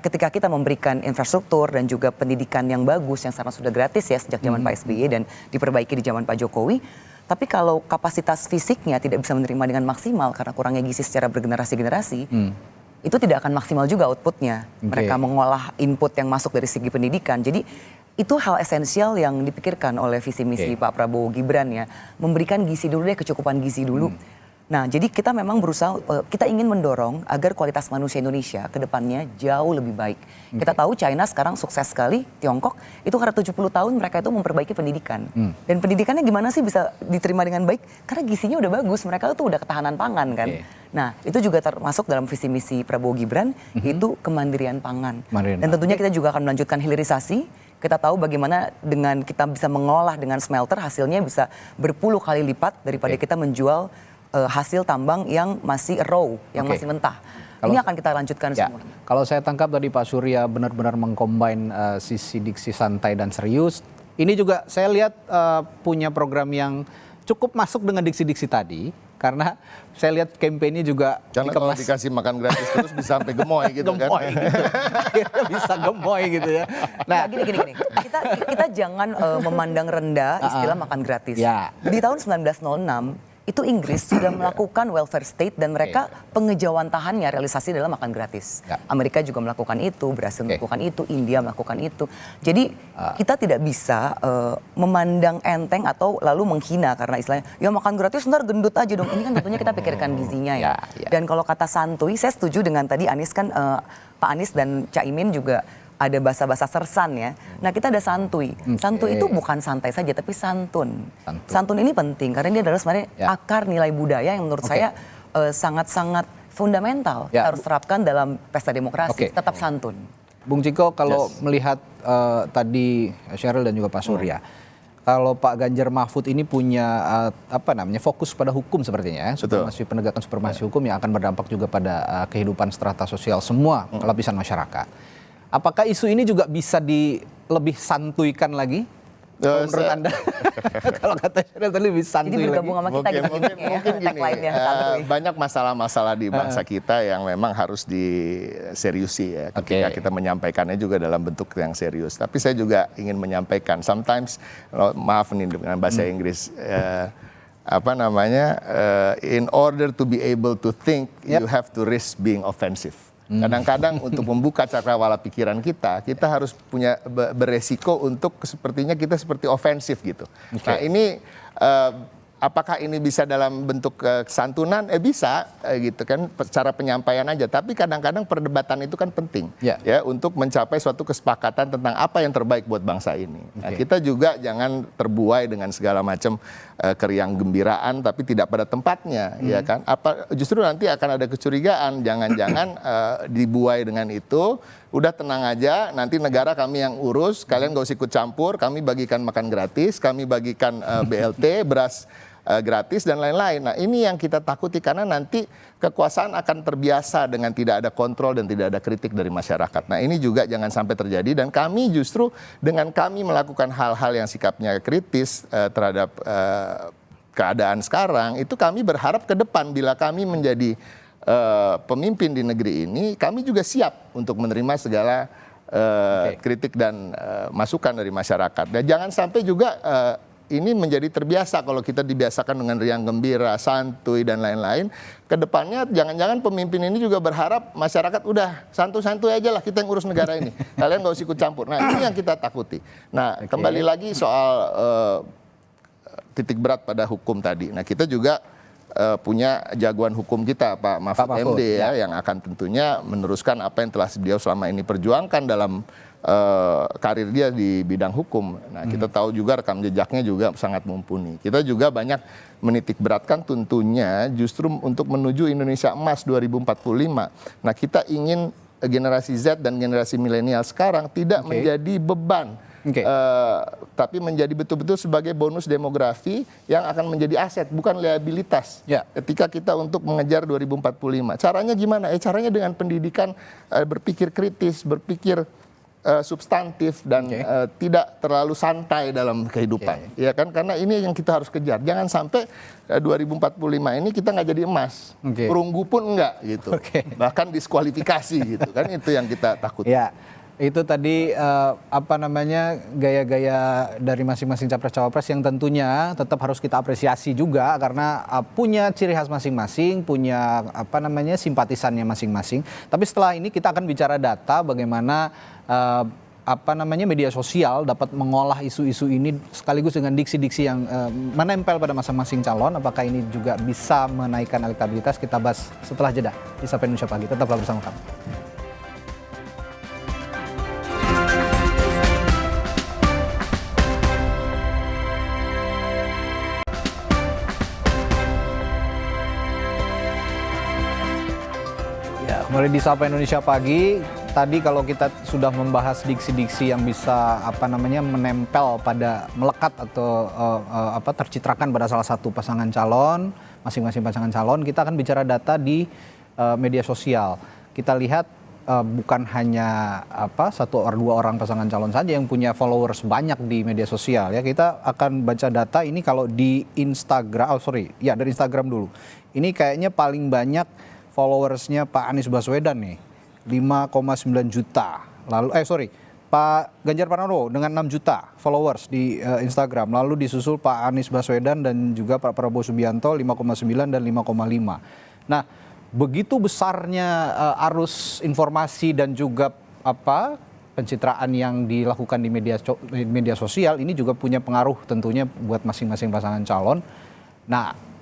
ketika kita memberikan infrastruktur dan juga pendidikan yang bagus yang sekarang sudah gratis ya sejak zaman Pak SBY dan diperbaiki di zaman Pak Jokowi. Tapi kalau kapasitas fisiknya tidak bisa menerima dengan maksimal karena kurangnya gizi secara bergenerasi-generasi, itu tidak akan maksimal juga outputnya. Mereka mengolah input yang masuk dari segi pendidikan. Jadi itu hal esensial yang dipikirkan oleh visi misi Pak Prabowo Gibran ya. Memberikan gizi dulu deh, kecukupan gizi dulu. Nah, jadi kita memang berusaha, kita ingin mendorong agar kualitas manusia Indonesia ke depannya jauh lebih baik. Kita tahu China sekarang sukses sekali, Tiongkok, itu karena 70 tahun mereka itu memperbaiki pendidikan. Dan pendidikannya gimana sih bisa diterima dengan baik? Karena gizinya udah bagus, mereka tuh udah ketahanan pangan kan. Nah, itu juga termasuk dalam visi misi Prabowo Gibran, yaitu kemandirian pangan. Dan tentunya kita juga akan melanjutkan hilirisasi. Kita tahu bagaimana dengan kita bisa mengolah dengan smelter, hasilnya bisa berpuluh kali lipat daripada kita menjual hasil tambang yang masih raw, yang masih mentah. Ini akan kita lanjutkan semua. Kalau saya tangkap tadi Pak Surya benar-benar mengcombine sisi diksi santai dan serius. Ini juga saya lihat punya program yang cukup masuk dengan diksi-diksi tadi. Karena saya lihat kampanye juga karena kalau dikasih makan gratis terus bisa sampai gemoy gitu kan. Akhirnya bisa gemoy gitu ya. Nah, gini. Kita jangan memandang rendah istilah makan gratis. Di tahun 1906 itu Inggris sudah melakukan welfare state dan mereka pengejawantahannya realisasi dalam makan gratis. Amerika juga melakukan itu, Brasil melakukan itu, India melakukan itu. Jadi kita tidak bisa memandang enteng atau lalu menghina karena istilahnya ya makan gratis ntar gendut aja dong. Ini kan tentunya kita pikirkan gizinya ya. Dan kalau kata santuy, saya setuju dengan tadi Anies kan Pak Anies dan Cak Imin juga ada bahasa-bahasa sersan ya. Nah kita ada santuy. Santuy itu bukan santai saja tapi santun. Santun ini penting karena ini adalah sebenarnya akar nilai budaya yang menurut saya sangat-sangat fundamental. Kita harus terapkan dalam pesta demokrasi. Tetap santun. Bung Ciko kalau melihat tadi Sheryl dan juga Pak Surya. Kalau Pak Ganjar Mahfud ini punya fokus pada hukum sepertinya, supremasi penegakan supremasi hukum yang akan berdampak juga pada kehidupan strata sosial semua lapisan masyarakat. Apakah isu ini juga bisa lebih santuikan lagi? Menurut Anda? Kalau kata Sheryl tadi lebih santuy lagi. Jadi bergabung sama kita mungkin gini, banyak masalah-masalah di bangsa kita yang memang harus diseriusi ya. Ketika kita menyampaikannya juga dalam bentuk yang serius. Tapi saya juga ingin menyampaikan, sometimes, maaf nih dengan bahasa Inggris, in order to be able to think, you have to risk being offensive. Kadang-kadang untuk membuka cakrawala pikiran kita harus punya beresiko untuk sepertinya kita seperti ofensif gitu. Nah ini apakah ini bisa dalam bentuk kesantunan? Bisa gitu kan, cara penyampaian aja. Tapi kadang-kadang perdebatan itu kan penting ya untuk mencapai suatu kesepakatan tentang apa yang terbaik buat bangsa ini. Nah, kita juga jangan terbuai dengan segala macam keriang gembiraan tapi tidak pada tempatnya ya kan. Justru nanti akan ada kecurigaan, jangan-jangan dibuai dengan itu. Udah tenang aja, nanti negara kami yang urus, kalian gak usah ikut campur, kami bagikan makan gratis, kami bagikan BLT, beras gratis dan lain-lain. Nah ini yang kita takuti karena nanti kekuasaan akan terbiasa dengan tidak ada kontrol dan tidak ada kritik dari masyarakat. Nah ini juga jangan sampai terjadi dan kami justru dengan kami melakukan hal-hal yang sikapnya kritis terhadap keadaan sekarang, itu kami berharap ke depan bila kami menjadi pemimpin di negeri ini, kami juga siap untuk menerima segala kritik dan masukan dari masyarakat. Dan jangan sampai juga ini menjadi terbiasa kalau kita dibiasakan dengan riang gembira, santuy dan lain-lain. Kedepannya jangan-jangan pemimpin ini juga berharap masyarakat udah santuy-santuy aja lah kita yang urus negara ini. Kalian gak usah ikut campur. Nah ini yang kita takuti. Nah kembali lagi soal titik berat pada hukum tadi. Nah kita juga punya jagoan hukum kita Pak Mahfud MD yang akan tentunya meneruskan apa yang telah beliau selama ini perjuangkan dalam karir dia di bidang hukum. Nah, kita tahu juga rekam jejaknya juga sangat mumpuni. Kita juga banyak menitik beratkan tentunya justru untuk menuju Indonesia Emas 2045. Nah, kita ingin generasi Z dan generasi milenial sekarang tidak menjadi beban, tapi menjadi betul-betul sebagai bonus demografi yang akan menjadi aset, bukan liabilitas. Ketika kita untuk mengejar 2045. Caranya gimana? Caranya dengan pendidikan berpikir kritis, berpikir substantif dan tidak terlalu santai dalam kehidupan, ya kan? Karena ini yang kita harus kejar. Jangan sampai 2045 ini kita nggak jadi emas, perunggu pun enggak gitu, bahkan diskualifikasi gitu kan? Itu yang kita takutkan. Ya, itu tadi gaya-gaya dari masing-masing capres-cawapres yang tentunya tetap harus kita apresiasi juga karena punya ciri khas masing-masing, punya simpatisannya masing-masing. Tapi setelah ini kita akan bicara data bagaimana media sosial dapat mengolah isu-isu ini sekaligus dengan diksi-diksi yang menempel pada masing-masing calon. Apakah ini juga bisa menaikkan elektabilitas? Kita bahas setelah jeda di Sapa Indonesia Pagi. Tetaplah bersama kami. Kembali di Sapa Indonesia Pagi. Tadi kalau kita sudah membahas diksi-diksi yang bisa menempel pada melekat atau tercitrakan pada salah satu pasangan calon, masing-masing pasangan calon, kita akan bicara data di media sosial. Kita lihat bukan hanya satu atau dua orang pasangan calon saja yang punya followers banyak di media sosial ya. Kita akan baca data ini kalau di Instagram, dari Instagram dulu. Ini kayaknya paling banyak followersnya Pak Anies Baswedan nih, 5,9 juta. Pak Ganjar Pranowo dengan 6 juta followers di Instagram. Lalu disusul Pak Anies Baswedan dan juga Pak Prabowo Subianto 5,9 dan 5,5. Nah, begitu besarnya arus informasi dan juga pencitraan yang dilakukan di media sosial ini juga punya pengaruh tentunya buat masing-masing pasangan calon. Nah,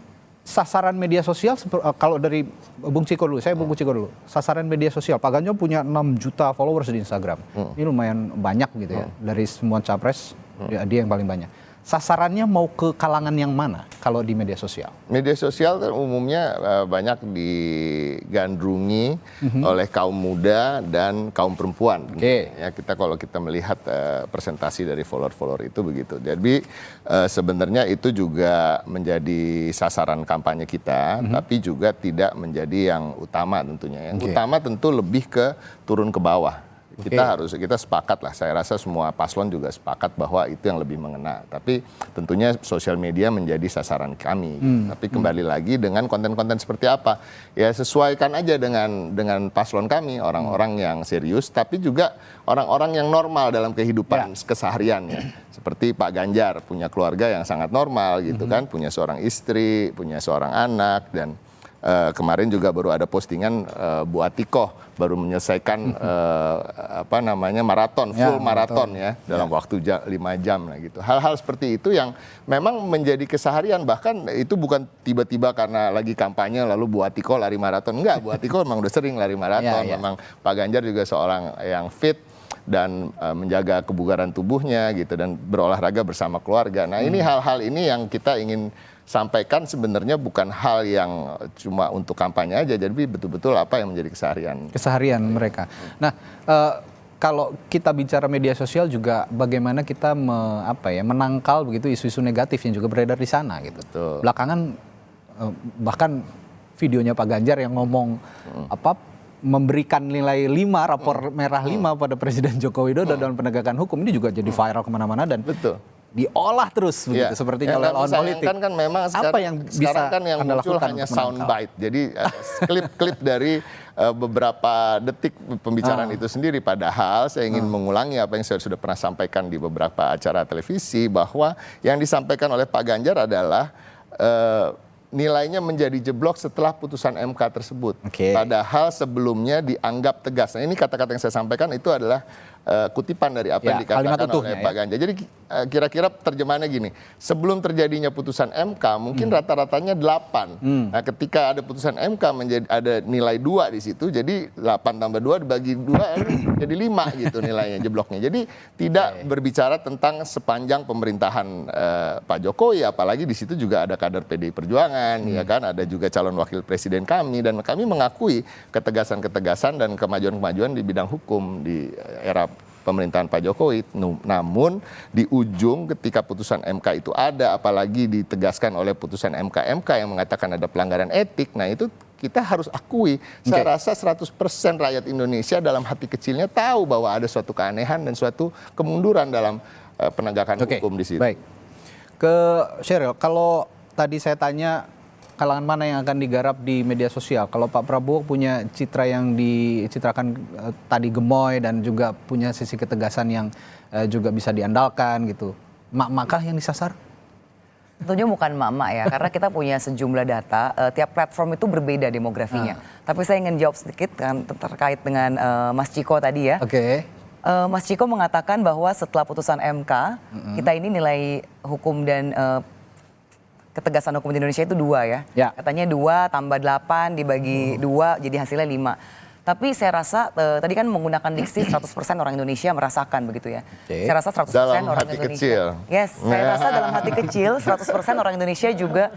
sasaran media sosial kalau dari Bung Ciko dulu, sasaran media sosial Pak Ganjar punya 6 juta followers di Instagram. Ini lumayan banyak gitu ya, dari semua capres dia yang paling banyak. Sasarannya mau ke kalangan yang mana kalau di media sosial? Media sosial kan umumnya banyak digandrungi oleh kaum muda dan kaum perempuan. Ya, kalau kita melihat presentasi dari follower-follower itu begitu. Jadi sebenarnya itu juga menjadi sasaran kampanye kita, tapi juga tidak menjadi yang utama tentunya. Yang utama tentu lebih ke turun ke bawah. Kita sepakat lah, saya rasa semua paslon juga sepakat bahwa itu yang lebih mengena. Tapi tentunya sosial media menjadi sasaran kami. Tapi kembali lagi dengan konten-konten seperti apa, ya sesuaikan aja dengan paslon kami, orang-orang yang serius, tapi juga orang-orang yang normal dalam kehidupan kesehariannya. Seperti Pak Ganjar punya keluarga yang sangat normal gitu kan, punya seorang istri, punya seorang anak, dan kemarin juga baru ada postingan Bu Atikoh baru menyelesaikan maraton, full maraton ya dalam waktu 5 jam lah gitu. Hal-hal seperti itu yang memang menjadi keseharian, bahkan itu bukan tiba-tiba karena lagi kampanye lalu Bu Atikoh lari maraton. Enggak, Bu Atikoh memang udah sering lari maraton. Memang Pak Ganjar juga seorang yang fit dan menjaga kebugaran tubuhnya gitu dan berolahraga bersama keluarga. Nah, ini hal-hal ini yang kita ingin sampaikan sebenarnya bukan hal yang cuma untuk kampanye aja, jadi betul-betul apa yang menjadi keseharian mereka. Nah, kalau kita bicara media sosial juga bagaimana kita menangkal begitu isu-isu negatif yang juga beredar di sana gitu. Belakangan bahkan videonya Pak Ganjar yang ngomong memberikan nilai 5, rapor merah 5 pada Presiden Joko Widodo dalam penegakan hukum ini juga jadi viral kemana-mana dan diolah terus begitu sepertinya oleh lawan politik. Kan memang apa yang bisa kan yang muncul hanya soundbite. Jadi klip-klip dari beberapa detik pembicaraan itu sendiri, padahal saya ingin mengulangi apa yang saya sudah pernah sampaikan di beberapa acara televisi bahwa yang disampaikan oleh Pak Ganjar adalah nilainya menjadi jeblok setelah putusan MK tersebut. Padahal sebelumnya dianggap tegas. Nah, ini kata-kata yang saya sampaikan itu adalah kutipan dari apa yang dikatakan oleh Pak Ganjar. Jadi kira-kira terjemahannya gini, sebelum terjadinya putusan MK mungkin rata-ratanya 8. Nah, ketika ada putusan MK menjadi ada nilai 2 di situ, jadi 8 tambah 2 dibagi 2 jadi 5 gitu nilainya jebloknya. Jadi tidak berbicara tentang sepanjang pemerintahan Pak Jokowi, apalagi di situ juga ada kader PDI Perjuangan, ya kan, ada juga calon wakil presiden kami, dan kami mengakui ketegasan-ketegasan dan kemajuan-kemajuan di bidang hukum di era pemerintahan Pak Jokowi. Namun di ujung ketika putusan MK itu ada, apalagi ditegaskan oleh putusan MK yang mengatakan ada pelanggaran etik, nah itu kita harus akui. Saya rasa 100% rakyat Indonesia dalam hati kecilnya tahu bahwa ada suatu keanehan dan suatu kemunduran dalam penegakan hukum di situ. Baik. Ke Sheryl, kalau tadi saya tanya kalangan mana yang akan digarap di media sosial. Kalau Pak Prabowo punya citra yang dicitrakan tadi gemoy dan juga punya sisi ketegasan yang juga bisa diandalkan gitu. Mak-makah yang disasar? Tentunya bukan mak-mak ya, karena kita punya sejumlah data, tiap platform itu berbeda demografinya. Tapi saya ingin jawab sedikit kan terkait dengan Mas Ciko tadi ya. Mas Ciko mengatakan bahwa setelah putusan MK, kita ini nilai hukum dan ketegasan hukum di Indonesia itu 2 ya. Katanya 2 tambah 8 dibagi 2 jadi hasilnya 5. Tapi saya rasa tadi kan menggunakan diksi 100% orang Indonesia merasakan begitu ya. Saya rasa 100% dalam orang hati Indonesia. Kecil. Yes, saya rasa dalam hati kecil 100% orang Indonesia juga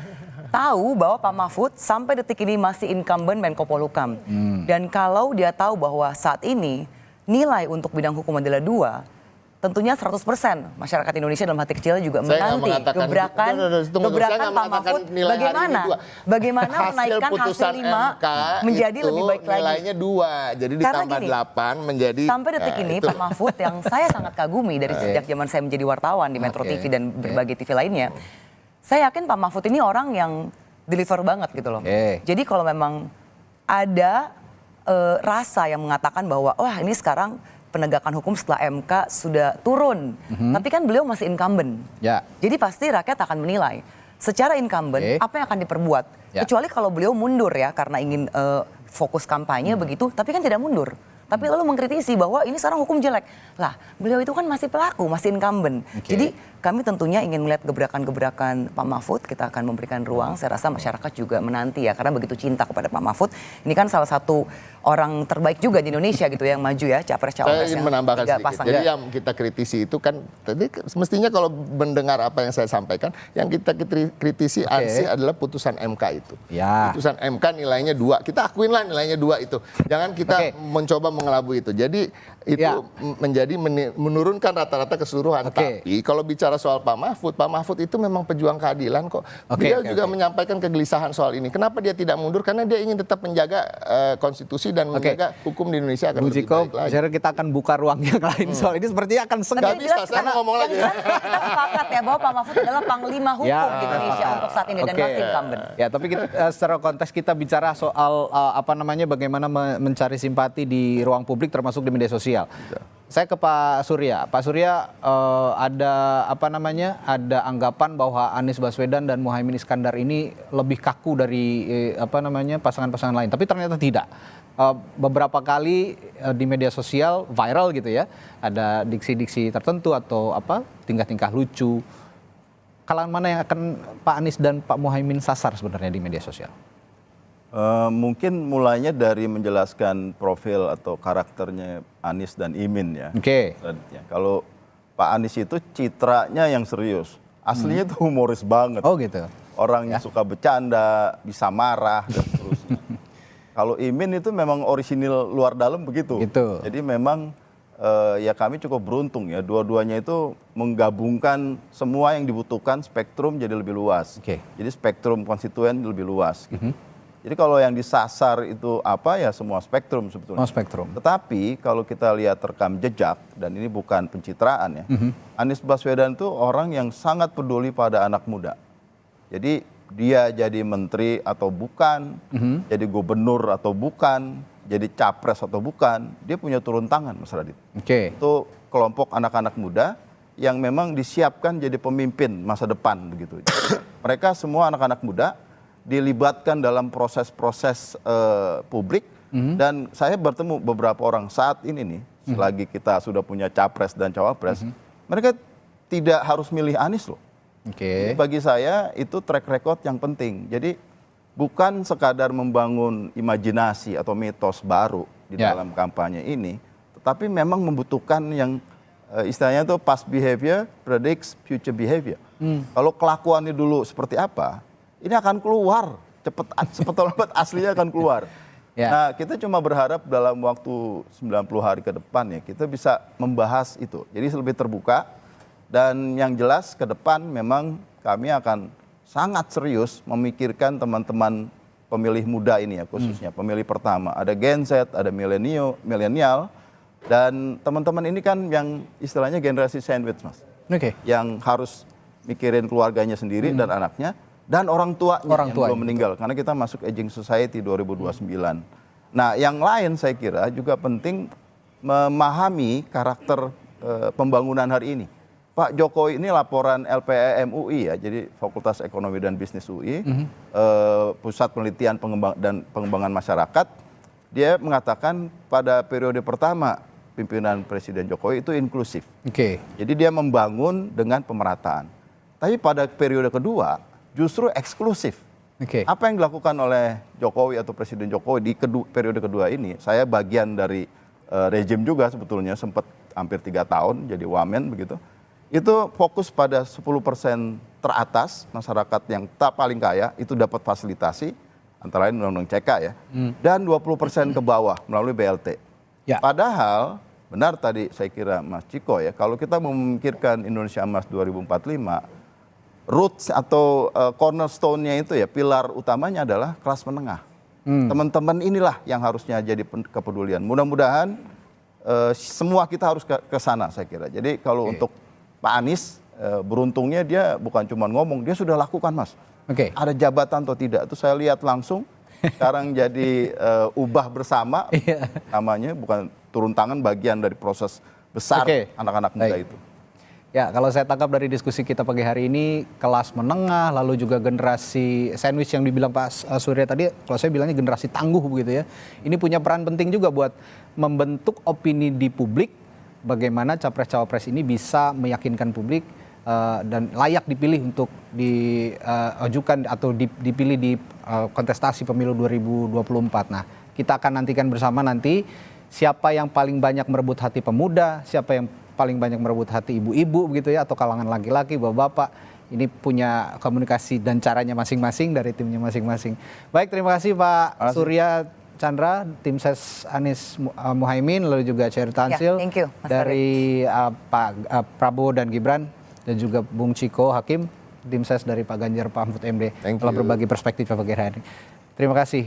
tahu bahwa Pak Mahfud sampai detik ini masih incumbent Menko Polhukam. Dan kalau dia tahu bahwa saat ini nilai untuk bidang hukum adalah 2, tentunya 100% masyarakat Indonesia dalam hati kecilnya juga menanti gebrakan Pak Mahfud bagaimana menaikkan hasil 5 menjadi lebih baik lagi. Nilainya 2, jadi ditambah 8 menjadi. Sampai detik ini Pak Mahfud yang saya sangat kagumi dari sejak zaman saya menjadi wartawan di Metro TV dan berbagai TV lainnya. Saya yakin Pak Mahfud ini orang yang deliver banget gitu loh. Jadi kalau memang ada rasa yang mengatakan bahwa wah ini sekarang penegakan hukum setelah MK sudah turun. Tapi kan beliau masih incumbent. Jadi pasti rakyat akan menilai. Secara incumbent, apa yang akan diperbuat? Kecuali kalau beliau mundur ya, karena ingin fokus kampanye begitu, tapi kan tidak mundur. Tapi lalu mengkritisi bahwa ini sekarang hukum jelek. Lah, beliau itu kan masih pelaku, masih incumbent. Jadi kami tentunya ingin melihat gebrakan-gebrakan Pak Mahfud, kita akan memberikan ruang. Saya rasa masyarakat juga menanti ya, karena begitu cinta kepada Pak Mahfud. Ini kan salah satu orang terbaik juga di Indonesia gitu yang maju ya, capres-cawapres. Saya ingin menambahkan sedikit. Jadi yang kita kritisi itu kan, tadi mestinya kalau mendengar apa yang saya sampaikan, yang kita kritisi ansih adalah putusan MK itu. Putusan MK nilainya 2, kita akuinlah nilainya 2 itu. Jangan kita mencoba mengelabui itu. Jadi itu menjadi menurunkan rata-rata keseluruhan. Tapi kalau bicara soal Pak Mahfud itu memang pejuang keadilan kok. Beliau juga menyampaikan kegelisahan soal ini. Kenapa dia tidak mundur? Karena dia ingin tetap menjaga konstitusi dan menjaga hukum di Indonesia akan lebih baik lagi. Saya kita akan buka ruang yang lain soal ini, sepertinya akan Nggak bisa, saya ngomong lagi. Kita sepakat ya bahwa Pak Mahfud adalah panglima hukum di Indonesia untuk saat ini dan masih incumbent. Ya, tapi kita, secara konteks kita bicara soal bagaimana mencari simpati di ruang publik termasuk di media sosial. Saya ke Pak Surya. Pak Surya, ada anggapan bahwa Anies Baswedan dan Muhaimin Iskandar ini lebih kaku dari pasangan-pasangan lain. Tapi ternyata tidak. Beberapa kali di media sosial viral gitu ya, ada diksi-diksi tertentu atau tingkah-tingkah lucu. Kalangan mana yang akan Pak Anies dan Pak Muhaimin sasar sebenarnya di media sosial? Mungkin mulainya dari menjelaskan profil atau karakternya Anies dan Imin ya. Kalau Pak Anies itu citranya yang serius, aslinya tuh humoris banget. Oh gitu. Orang yang suka bercanda, bisa marah dan seterusnya. Kalau Imin itu memang orisinil luar dalam begitu. Jadi memang ya kami cukup beruntung ya, dua-duanya itu menggabungkan semua yang dibutuhkan, spektrum jadi lebih luas. Jadi spektrum konstituen lebih luas. Jadi kalau yang disasar itu ya semua spektrum sebetulnya. Tetapi kalau kita lihat rekam jejak, dan ini bukan pencitraan ya, Anies Baswedan itu orang yang sangat peduli pada anak muda. Jadi dia jadi menteri atau bukan, jadi gubernur atau bukan, jadi capres atau bukan, dia punya turun tangan, Mas Radit. Itu kelompok anak-anak muda yang memang disiapkan jadi pemimpin masa depan begitu. Mereka semua anak-anak muda dilibatkan dalam proses-proses publik. Dan saya bertemu beberapa orang saat ini nih, selagi kita sudah punya capres dan cawapres, mereka tidak harus milih Anies loh. Jadi bagi saya itu track record yang penting. Jadi bukan sekadar membangun imajinasi atau mitos baru di dalam kampanye ini, tetapi memang membutuhkan yang istilahnya itu past behavior predicts future behavior. Kalau kelakuannya dulu seperti apa, ini akan keluar cepat lambat aslinya akan keluar. Nah, kita cuma berharap dalam waktu 90 hari ke depan ya kita bisa membahas itu. Jadi lebih terbuka dan yang jelas ke depan memang kami akan sangat serius memikirkan teman-teman pemilih muda ini ya, khususnya pemilih pertama. Ada Gen Z, ada milenial dan teman-teman ini kan yang istilahnya generasi sandwich, Mas. Yang harus mikirin keluarganya sendiri dan anaknya. Dan orang tuanya yang belum meninggal, karena kita masuk aging society 2029. Nah, yang lain saya kira juga penting memahami karakter pembangunan hari ini. Pak Jokowi ini laporan LPEM UI ya, jadi Fakultas Ekonomi dan Bisnis UI, Pusat Penelitian dan Pengembangan Masyarakat, dia mengatakan pada periode pertama pimpinan Presiden Jokowi itu inklusif. Jadi dia membangun dengan pemerataan. Tapi pada periode kedua, justru eksklusif. Apa yang dilakukan oleh Jokowi atau Presiden Jokowi di periode kedua ini, saya bagian dari rejim juga sebetulnya, sempat hampir 3 tahun jadi wamen begitu. Itu fokus pada 10% teratas masyarakat yang tak paling kaya, itu dapat fasilitasi, antara lain undang-undang CK ya, dan 20% ke bawah melalui BLT. Padahal, benar tadi saya kira Mas Ciko ya, kalau kita memikirkan Indonesia Emas 2045, roots atau cornerstone-nya itu ya, pilar utamanya adalah kelas menengah. Teman-teman inilah yang harusnya jadi kepedulian. Mudah-mudahan semua kita harus ke sana saya kira. Jadi kalau untuk Pak Anies, beruntungnya dia bukan cuma ngomong, dia sudah lakukan, Mas. Ada jabatan atau tidak, itu saya lihat langsung. Sekarang jadi ubah bersama namanya, bukan turun tangan, bagian dari proses besar anak-anak muda itu. Ya, kalau saya tangkap dari diskusi kita pagi hari ini, kelas menengah, lalu juga generasi sandwich yang dibilang Pak Surya tadi, kalau saya bilangnya generasi tangguh begitu ya. Ini punya peran penting juga buat membentuk opini di publik, bagaimana capres-cawapres ini bisa meyakinkan publik dan layak dipilih untuk diajukan atau dipilih di kontestasi pemilu 2024. Nah, kita akan nantikan bersama nanti siapa yang paling banyak merebut hati pemuda, siapa yang paling banyak merebut hati ibu-ibu begitu ya, atau kalangan laki-laki, bapak-bapak. Ini punya komunikasi dan caranya masing-masing dari timnya masing-masing. Baik, terima kasih Pak Surya Chandra, tim ses Anies Muhaimin, lalu juga Chair Tansil dari Pak Prabowo dan Gibran, dan juga Bung Ciko Hakim, tim ses dari Pak Ganjar, Pak Mahfud MD, telah berbagi perspektif pagi hari ini. Terima kasih.